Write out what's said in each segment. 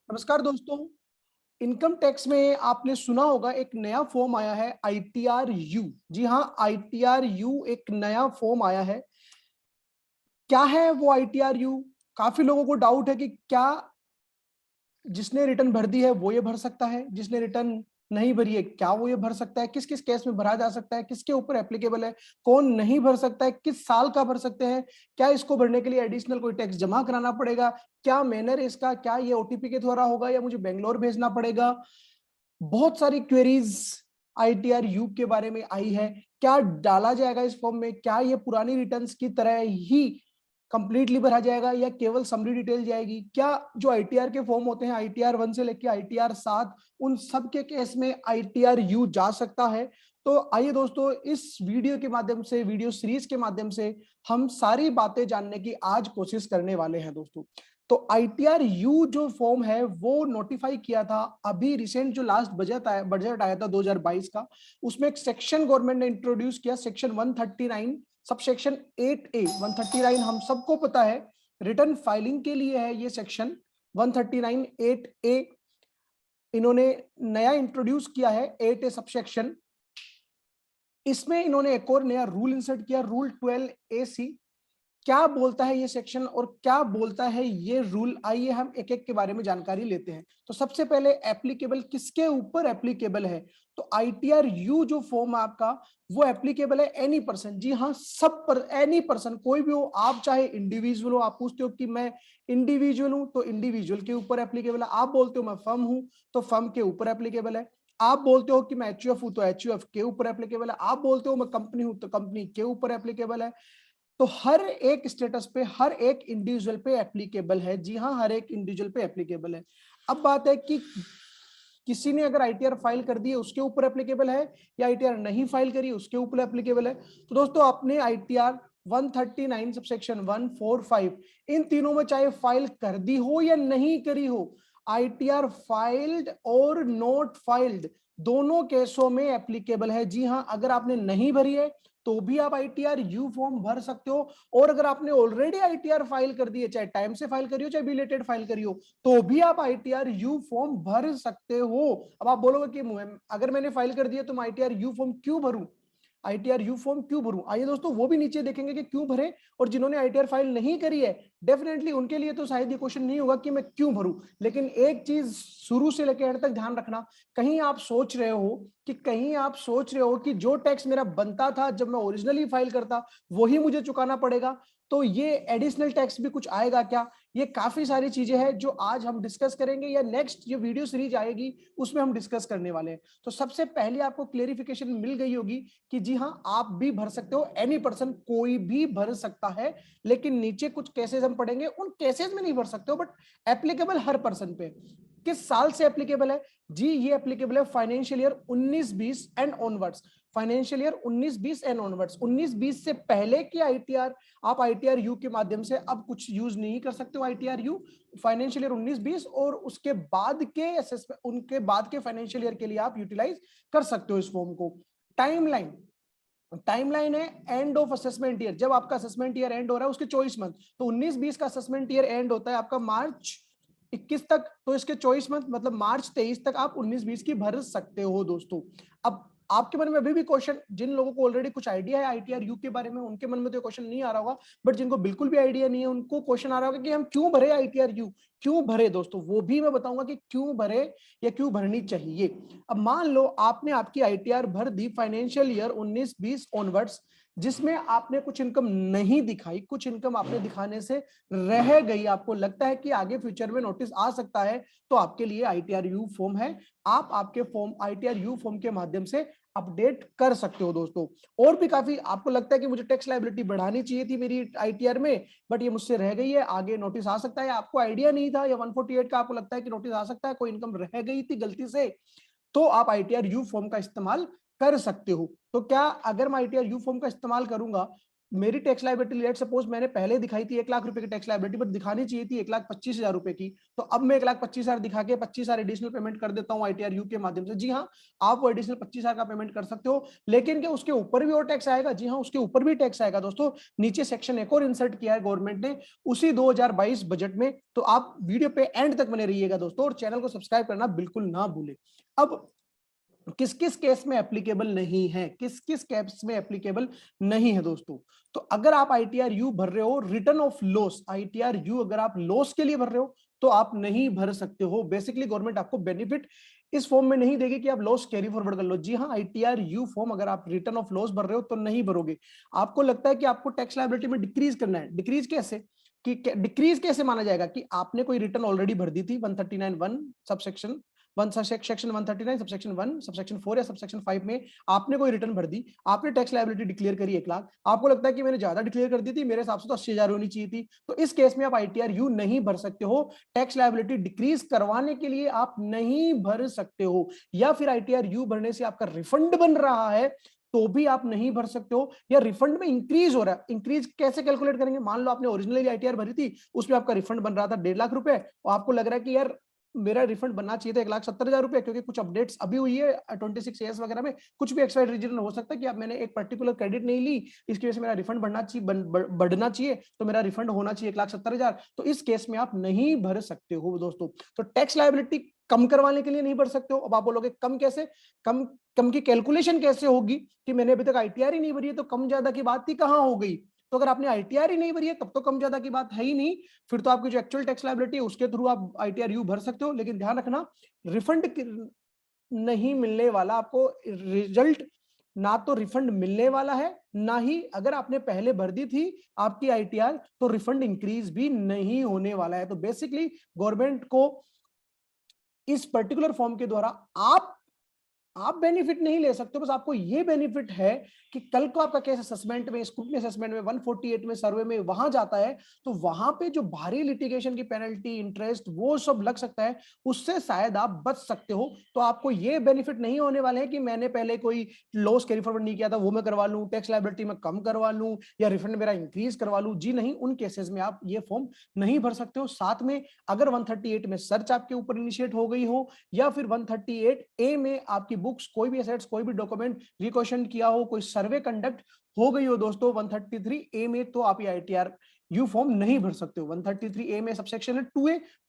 नमस्कार दोस्तों। Income tax में आपने सुना होगा एक नया फॉर्म आया है आईटीआर यू। जी हाँ, आईटीआर यू एक नया फॉर्म आया है। क्या है वो आईटीआर यू? काफी लोगों को डाउट है कि क्या जिसने रिटर्न भर दी है वो ये भर सकता है, जिसने रिटर्न नहीं भरी है क्या वो ये भर सकता है, किस किस केस में भरा जा सकता है, किसके ऊपर एप्लीकेबल है, कौन नहीं भर सकता है, किस साल का भर सकते हैं, क्या इसको भरने के लिए एडिशनल कोई टैक्स जमा कराना पड़ेगा, क्या मैनर इसका, क्या ये ओटीपी के द्वारा होगा या मुझे बेंगलोर भेजना पड़ेगा। बहुत सारी क्वेरीज आईटीआर यू के बारे में आई है। क्या डाला जाएगा इस फॉर्म में, क्या ये पुरानी रिटर्न्स की तरह ही कंप्लीटली भरा जाएगा या केवल समरी डिटेल जाएगी, क्या जो आईटीआर के फॉर्म होते हैं आईटीआर 1 से लेकर आईटीआर 7 उन सब के केस में आईटीआर यू जा सकता है। तो आइए दोस्तों, इस वीडियो के माध्यम से, वीडियो सीरीज के माध्यम से हम सारी बातें जानने की आज कोशिश करने वाले हैं दोस्तों। तो आईटीआर यू जो फॉर्म है वो नोटिफाई किया था अभी रिसेंट, जो लास्ट बजट आया था 2022 का, उसमें एक सेक्शन गवर्नमेंट ने इंट्रोड्यूस किया, सेक्शन 139 सब सेक्शन 8A। 139 हम सबको पता है रिटर्न फाइलिंग के लिए है ये सेक्शन 139 8A। इन्होंने नया इंट्रोड्यूस किया है 8A सब सेक्शन। इसमें इन्होंने एक और नया रूल इंसर्ट किया, रूल 12AC। क्या बोलता है ये सेक्शन और क्या बोलता है ये रूल, आइए हम एक एक के बारे में जानकारी लेते हैं। तो सबसे पहले एप्लीकेबल किसके ऊपर एप्लीकेबल है? तो आईटीआर यू जो फॉर्म है आपका वो एप्लीकेबल है एनी पर्सन। जी हाँ, सब पर, एनी पर्सन, कोई भी हो। आप चाहे इंडिविजुअल हो, आप पूछते हो कि मैं इंडिविजुअल हूं तो इंडिविजुअल के ऊपर एप्लीकेबल है। आप बोलते हो मैं फर्म हूं तो फर्म के ऊपर एप्लीकेबल है। आप बोलते हो कि मैं एचयूएफ हूं तो एचयूएफ के ऊपर एप्लीकेबल है। आप बोलते हो मैं कंपनी हूं तो कंपनी के ऊपर एप्लीकेबल है। तो हर एक स्टेटस पे, हर एक इंडिविजुअल पे एप्लीकेबल है। जी हाँ, हर एक इंडिविजुअल पे एप्लीकेबल है। अब बात है कि किसी ने अगर आईटीआर फाइल कर दी है उसके ऊपर एप्लीकेबल है या आईटीआर नहीं फाइल करी उसके ऊपर एप्लीकेबल है। तो दोस्तों, आपने आईटीआर 139 सबसेक्शन 1, 4, 5 इन तीनों में चाहे फाइल कर दी हो या नहीं करी हो, आईटीआर फाइल्ड और नॉट फाइल्ड दोनों केसों में एप्लीकेबल है। जी हाँ, अगर आपने नहीं भरी है तो भी आप आईटीआर यू फॉर्म भर सकते हो, और अगर आपने ऑलरेडी आईटीआर फाइल कर दी है, चाहे टाइम से फाइल करी हो चाहे बिलेटेड फाइल करी हो, तो भी आप आईटीआर यू फॉर्म भर सकते हो। अब आप बोलोगे कि अगर मैंने फाइल कर दिया तो मैं आईटीआर यू फॉर्म क्यों भरूं, आईटीआर यू फॉर्म क्यों भरूं? आइए दोस्तों, वो भी नीचे देखेंगे कि क्यों भरे। और जिन्होंने आईटीआर फाइल नहीं करी है डेफिनेटली उनके लिए तो शायद ये क्वेश्चन नहीं होगा कि मैं क्यों भरूं। लेकिन एक चीज शुरू से लेकर एंड तक ध्यान रखना, कहीं आप सोच रहे हो कि जो टैक्स मेरा बनता था जब मैं ओरिजिनली फाइल करता वही मुझे चुकाना पड़ेगा, तो ये एडिशनल टैक्स भी कुछ आएगा क्या? ये काफी सारी चीजें हैं जो आज हम डिस्कस करेंगे या नेक्स्ट जो वीडियो सीरीज आएगी उसमें हम डिस्कस करने वाले हैं। तो सबसे पहले आपको क्लेरिफिकेशन मिल गई होगी कि जी हाँ, आप भी भर सकते हो, एनी पर्सन, कोई भी भर सकता है। लेकिन नीचे कुछ केसेस हम पढ़ेंगे, उन केसेस में नहीं भर सकते हो, बट एप्लीकेबल हर पर्सन पे। किस साल से एप्लीकेबल है? जी, ये एप्लीकेबल है financial year 19-20 and onwards. Financial year 19-20 and onwards, 19-20 से पहले की आईटीआर आप आईटीआर यू के माध्यम से अब कुछ यूज नहीं कर सकते हो। आईटीआर यू फाइनेंशियल ईयर 19-20 और उसके बाद के उनके बाद के फाइनेंशियल ईयर के लिए आप यूटिलाइज कर सकते हो इस फॉर्म को। टाइमलाइन, टाइमलाइन है एंड ऑफ असेसमेंट ईयर, जब आपका असेसमेंट ईयर एंड हो रहा है उसके 24 मंथ। तो 19-20 का असेसमेंट ईयर एंड होता है आपका मार्च 21 तक, तो इसके 24 मंथ मतलब मार्च 23 तक आप 19-20 की भर सकते हो दोस्तों। अब आपके मन में अभी भी क्वेश्चन, जिन लोगों को ऑलरेडी कुछ आइडिया है आईटीआर यू के बारे में उनके मन में तो क्वेश्चन नहीं आ रहा होगा, बट जिनको बिल्कुल भी आइडिया नहीं है उनको क्वेश्चन आ रहा होगा कि हम क्यों भरे आईटीआर यू, क्यों भरे दोस्तों, वो भी मैं बताऊंगा कि क्यों भरे या क्यों भरनी चाहिए। अब मान लो आपने आपकी आईटीआर भर दी फाइनेंशियल ईयर 19-20 ऑनवर्ड्स, जिसमें आपने कुछ इनकम नहीं दिखाई, कुछ इनकम आपने दिखाने से रह गई, आपको लगता है कि आगे फ्यूचर में नोटिस आ सकता है, तो आपके लिए आईटीआर यू फॉर्म है। आप आपके फॉर्म आईटीआर यू फॉर्म के माध्यम से अपडेट कर सकते हो दोस्तों। और भी काफी आपको लगता है कि मुझे टैक्स लायबिलिटी बढ़ानी चाहिए थी मेरी आईटीआर में, बट ये मुझसे रह गई है, आगे नोटिस आ सकता है, आपको आइडिया नहीं था, या 148 का आपको लगता है कि नोटिस आ सकता है, कोई इनकम रह गई थी गलती से, तो आप आईटीआर यू फॉर्म का इस्तेमाल कर सकते हो। तो क्या अगर मैं आईटीआर यू फॉर्म का इस्तेमाल करूंगा मेरी टैक्स लायबिलिटी लेट सपोज मैंने पहले दिखाई थी 1 लाख रुपए की टैक्स लायबिलिटी, बट दिखानी चाहिए थी 1,25,000 रुपए की, तो अब मैं 1,25,000 दिखा के 25,000 एडिशनल पेमेंट कर देता हूँ ITRU के माध्यम से। जी हाँ, आप वो एडिशनल 25,000 का पेमेंट कर सकते हो, लेकिन क्या उसके ऊपर भी और टैक्स आएगा? जी हाँ, उसके ऊपर भी टैक्स आएगा दोस्तों। नीचे सेक्शन एक और इंसर्ट किया है गवर्नमेंट ने उसी 2022 बजट में, तो आप वीडियो पे एंड तक बने रहिएगा दोस्तों, और चैनल को सब्सक्राइब करना बिल्कुल ना भूले। अब किस किस केस में एप्लीकेबल नहीं है, किस किस केस में एप्लीकेबल नहीं है दोस्तों? तो अगर आप ITRU भर रहे हो रिटर्न ऑफ लॉस, ITRU अगर आप लॉस के लिए भर रहे हो तो आप नहीं भर सकते हो। बेसिकली गवर्नमेंट आपको बेनिफिट इस फॉर्म में नहीं देगी कि आप लॉस कैरी फॉरवर्ड कर लो। जी हाँ, ITRU फॉर्म अगर आप रिटर्न ऑफ लॉस भर रहे हो तो नहीं भरोगे। आपको लगता है कि आपको टैक्स लायबिलिटी में डिक्रीज करना है, डिक्रीज कैसे? कि डिक्रीज कैसे माना जाएगा? कि आपने कोई रिटर्न ऑलरेडी भर दी थी 139(1) सबसेक्शन सेक्शन 139 सबसेक्शन 1 सबसेक्शन 4 या सबसेक्शन 5 में आपने कोई रिटर्न भर दी, आपने टैक्स लायबिलिटी डिक्लेयर करी 1 लाख, आपको लगता है कि मैंने ज्यादा डिक्लेयर कर दी थी, मेरे हिसाब से तो 80,000 होनी चाहिए थी, तो इस केस में आप ITRU नहीं भर सकते हो। टैक्स लायबिलिटी डिक्रीज करवाने के लिए आप नहीं भर सकते हो, या फिर ITRU भरने से आपका रिफंड बन रहा है तो भी आप नहीं भर सकते हो, या रिफंड में इंक्रीज हो रहा है। इंक्रीज कैसे कैलकुलेट करेंगे? मान लो आपने ओरिजिनली ITR भरी थी, उसमें आपका रिफंड बन रहा था 1.5 लाख रुपए, और आपको लग रहा है कि यार मेरा रिफंड बनना चाहिए था 1,70,000 रुपए, क्योंकि कुछ अपडेट्स अभी हुई है 26 वगैरह में, कुछ भी एक्सपायर्ड रीजन हो सकता है कि अब मैंने एक पर्टिकुलर क्रेडिट नहीं ली, इसकी वजह से मेरा रिफंड बढ़ना चाहिए, बढ़ना चाहिए, तो मेरा रिफंड होना चाहिए 1,70,000। तो इस केस में आप नहीं भर सकते हो दोस्तों। तो टैक्स लायबिलिटी कम करवाने के लिए नहीं भर सकते हो। अब आप बोलोगे कम कैसे? कम कम की कैलकुलेशन कैसे होगी कि मैंने अभी तक ITR ही नहीं भरी है, तो कम ज्यादा की बात ही कहां हो गई? तो अगर आपने ITR ही नहीं भरी है तब तो कम ज्यादा की बात है ही नहीं, फिर तो आपकी जो एक्चुअल टैक्स लायबिलिटी है उसके थ्रू आप ITRU भर सकते हो। लेकिन ध्यान रखना, रिफंड नहीं मिलने वाला आपको रिजल्ट, ना तो रिफंड मिलने वाला है, ना ही अगर आपने पहले भर दी थी आपकी ITR तो रिफंड इंक्रीज भी नहीं होने वाला है। तो बेसिकली गवर्नमेंट को इस पर्टिकुलर फॉर्म के द्वारा आप बेनिफिट नहीं ले सकते, बस आपको ये बेनिफिट है कि कल को आपका केस असेसमेंट में, स्क्रूटनी असेसमेंट में, 148 में, सर्वे में वहां जाता है तो वहां पे जो भारी लिटिगेशन की पेनल्टी, इंटरेस्ट, वो सब लग सकता है, उससे शायद आप बच सकते हो। तो आपको ये बेनिफिट नहीं होने वाले हैं कि मैंने पहले कोई लॉस कैरी फॉरवर्ड नहीं किया था वो मैं करवा लूं, टैक्स लायबिलिटी में कम करवा लूं, या रिफंड मेरा इंक्रीज करवा लूं। जी नहीं, उन केसेस में आप ये फॉर्म नहीं भर सकते हो। साथ में अगर 138 में सर्च आपके ऊपर इनिशिएट हो गई हो, या फिर 138A में आपकी बुक्स, कोई भी एसेट्स, कोई भी डॉक्यूमेंट रिक्वेशन किया हो, कोई सर्वे कंडक्ट हो गई हो दोस्तों 133A में, तो आप ये ITRU फॉर्म नहीं भर सकते हो। 133A में सबसेक्शन है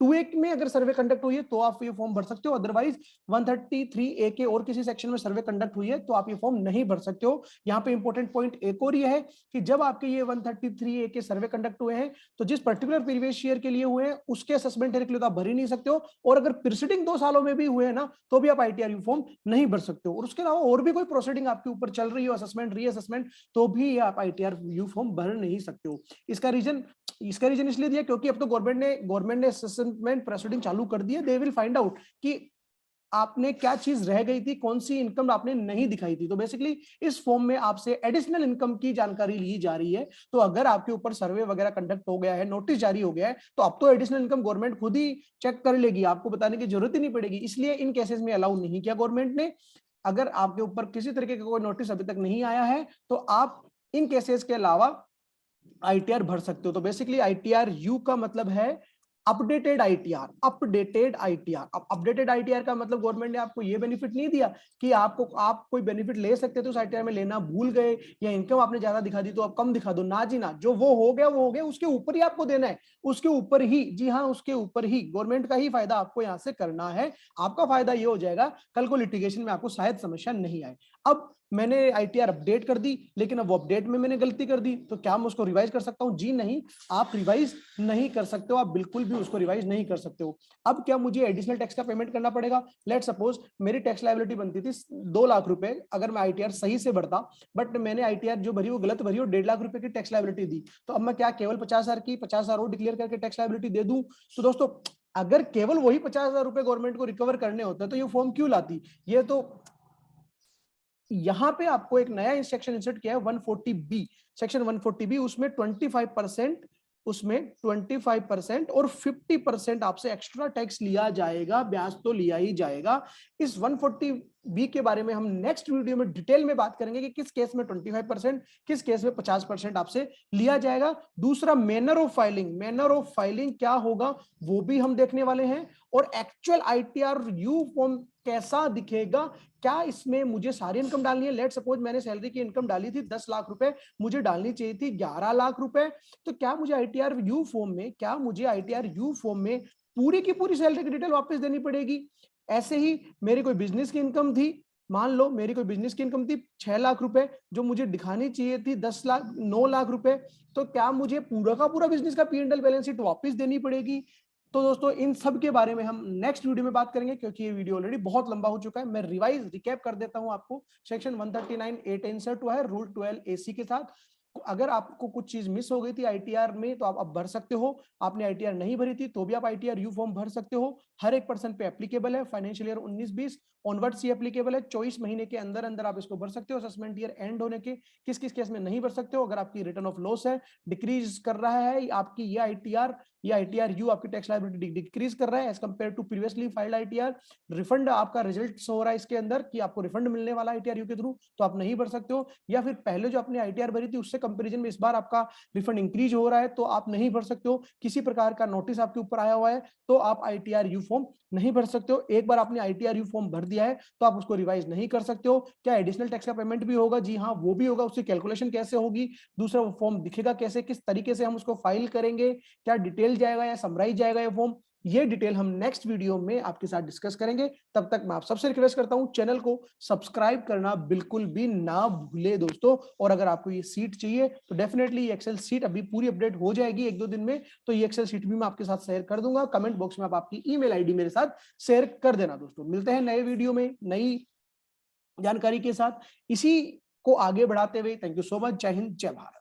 2A में अगर सर्वे कंडक्ट हुई है तो आप ये फॉर्म भर सकते हो, अदरवाइज 133A के और किसी सेक्शन में सर्वे कंडक्ट हुई है तो आप ये फॉर्म नहीं भर सकते हो। यहाँ पे इंपॉर्टेंट पॉइंट एक और ये है कि जब आपके ये 133A के सर्वे कंडक्ट हुए हैं तो जिस पर्टिकुलर प्रीवियस ईयर के लिए हुए हैं उसके असेसमेंट के लिए तो आप भर ही नहीं सकते हो, और अगर प्रीसीडिंग 2 सालों में भी हुए हैं ना तो भी आप ITRU फॉर्म नहीं भर सकते हो। और उसके अलावा और भी कोई प्रोसीडिंग आपके ऊपर चल रही हो, असेसमेंट, रीअसेसमेंट, तो भी आप ITRU फॉर्म भर नहीं सकते हो। इसका रीजन इसलिए दिया क्योंकि अब तो गवर्नमेंट ने असेसमेंट प्रोसीडिंग चालू कर दी है। दे विल फाइंड आउट कि आपने क्या चीज रह गई थी, कौन सी इनकम आपने नहीं दिखाई थी। तो बेसिकली इस फॉर्म में आपसे एडिशनल इनकम की जानकारी ली जा रही है। तो अगर आपके ऊपर सर्वे वगैरह कंडक्ट हो गया है, नोटिस जारी हो गया है, तो अब तो एडिशनल इनकम गवर्नमेंट खुद ही चेक कर लेगी, आपको बताने की जरूरत ही नहीं पड़ेगी। इसलिए इन केसेस में अलाउ नहीं किया गवर्नमेंट ने। अगर आपके ऊपर किसी तरीके का कोई नोटिस अभी तक नहीं आया है तो आप इन केसेस के अलावा ITR भर सकते हो। तो बेसिकली ITRU का मतलब है अपडेटेड ITR, अपडेटेड ITR। अब अपडेटेड ITR का मतलब गवर्नमेंट ने आपको ये बेनिफिट नहीं दिया कि आप कोई बेनिफिट ले सकते थे उस ITR में, लेना भूल गए, या इनकम आपने ज्यादा दिखा दी तो आप कम दिखा दो। ना जी ना, जो वो हो गया, उसके ऊपर ही आपको देना है, उसके ऊपर ही। जी हाँ, उसके ऊपर ही गवर्नमेंट का ही फायदा आपको यहाँ से करना है। आपका फायदा ये हो जाएगा कल को लिटिगेशन में आपको शायद समस्या नहीं आए। अब मैंने ITR अपडेट कर दी, लेकिन अब वो अपडेट में मैंने गलती कर दी, तो क्या मैं उसको रिवाइज कर सकता हूं? जी नहीं, आप रिवाइज नहीं कर सकते हो, आप बिल्कुल भी उसको रिवाइज नहीं कर सकते हो। अब क्या मुझे एडिशनल टैक्स का पेमेंट करना पड़ेगा? लेट सपोज मेरी टैक्स लायबिलिटी बनती थी 2 लाख रुपए, अगर मैं ITR सही से भरता, बट मैंने ITR जो भरी वो गलत भरी और 1.5 लाख रुपए की टैक्स लायबिलिटी दी, तो अब मैं क्या केवल 50,000 की 50,000 और डिक्लेयर करके टैक्स लायबिलिटी दे दूं? तो दोस्तों अगर केवल वही 50,000 रुपए गवर्नमेंट को रिकवर करने होते तो ये फॉर्म क्यों लाती? ये तो यहां पे आपको एक नया सेक्शन इंसर्ट किया है 140B, सेक्शन 140B, उसमें 25%, उसमें 25% और 50% आपसे एक्स्ट्रा टैक्स लिया जाएगा, ब्याज तो लिया ही जाएगा। इस 140 बी के बारे में हम नेक्स्ट वीडियो में डिटेल में बात करेंगे कि किस केस में 25%, किस केस में 50% आपसे लिया जाएगा। दूसरा manner of filing, manner of filing क्या होगा वो भी हम देखने वाले हैं। और एक्चुअल आईटीआर यू फॉर्म कैसा दिखेगा, क्या इसमें मुझे सारी इनकम डालनी है। लेट सपोज मैंने सैलरी की इनकम डाली थी 10 लाख रुपए, मुझे डालनी चाहिए थी 11 लाख रुपए, तो क्या मुझे आईटीआर यू फॉर्म में, क्या मुझे आईटीआर यू फॉर्म में पूरी की पूरी सैलरी की डिटेल वापस देनी पड़ेगी। ऐसे ही मेरी कोई बिजनेस की इनकम थी, मान लो मेरी कोई बिजनेस की इनकम थी 6 लाख रुपए, जो मुझे दिखानी चाहिए थी 9 लाख रुपए, तो क्या मुझे पूरा का पूरा बिजनेस का P&L बैलेंस शीट वापस देनी पड़ेगी। तो दोस्तों इन सब के बारे में हम नेक्स्ट वीडियो में बात करेंगे, क्योंकि ये वीडियो ऑलरेडी बहुत लंबा हो चुका है। मैं रिवाइज रिकैप कर देता हूं आपको। सेक्शन 139(8) इंसर्ट हुआ है रूल 12 AC के साथ। अगर आपको कुछ चीज मिस हो गई थी आईटीआर में तो आप अब भर सकते हो। आपने आईटीआर नहीं भरी थी तो भी आप आईटीआर यू फॉर्म भर सकते हो। हर एक पर्सन पे एप्लीकेबल है। फाइनेंशियल ईयर 19-20 ऑनवर्ड्स ही एप्लीकेबल है। 24 महीने के अंदर अंदर आप इसको भर सकते हो। असेसमेंट ईयर एंड होने के किस किस केस में नहीं भर सकते हो, अगर आपकी रिटर्न ऑफ लॉस है, डिक्रीज कर रहा है आपकी ये आईटीआर यू आपकी टैक्स लायबिलिटी डिक्रीज कर रहा है as compare to previously filed ITR, refund आपका रिजल्ट हो रहा है इसके अंदर कि आपको रिफंड मिलने वाला आईटीआर यू के थ्रू, तो आप नहीं भर सकते हो। या फिर पहले जो आपने आईटीआर भरी थी उससे कंपैरिजन में इस बार आपका रिफंड इंक्रीज हो रहा है तो आप नहीं भर सकते हो। किसी प्रकार का नोटिस आपके ऊपर आया हुआ है तो आप आईटीआर यू फॉर्म नहीं भर सकते हो। एक बार आपने आईटीआर यू फॉर्म भर दिया है तो आप उसको रिवाइज नहीं कर सकते हो। क्या एडिशनल टैक्स का पेमेंट भी होगा? जी हाँ, वो भी होगा। उसकी कैलकुलेशन कैसे होगी, दूसरा वो फॉर्म दिखेगा कैसे, किस तरीके से हम उसको फाइल करेंगे, क्या डिटेल जाएगा या समराइज जाएगा ये फॉर्म, ये डिटेल हम नेक्स्ट वीडियो में आपके साथ डिस्कस करेंगे। तब तक मैं आप सबसे रिक्वेस्ट करता हूं चैनल को सब्सक्राइब करना बिल्कुल भी ना भूले दोस्तों। और अगर आपको ये सीट चाहिए तो डेफिनेटली ये एक्सेल सीट अभी पूरी अपडेट हो जाएगी 1-2 दिन में, तो ये एक्सेल सीट भी मैं आपके साथ शेयर कर दूंगा। कमेंट बॉक्स में आप आपकी ईमेल आईडी मेरे साथ शेयर कर देना दोस्तों। मिलते हैं नए वीडियो में नई जानकारी के साथ, इसी को आगे बढ़ाते हुए। Thank you so much. जय हिंद, जय भारत।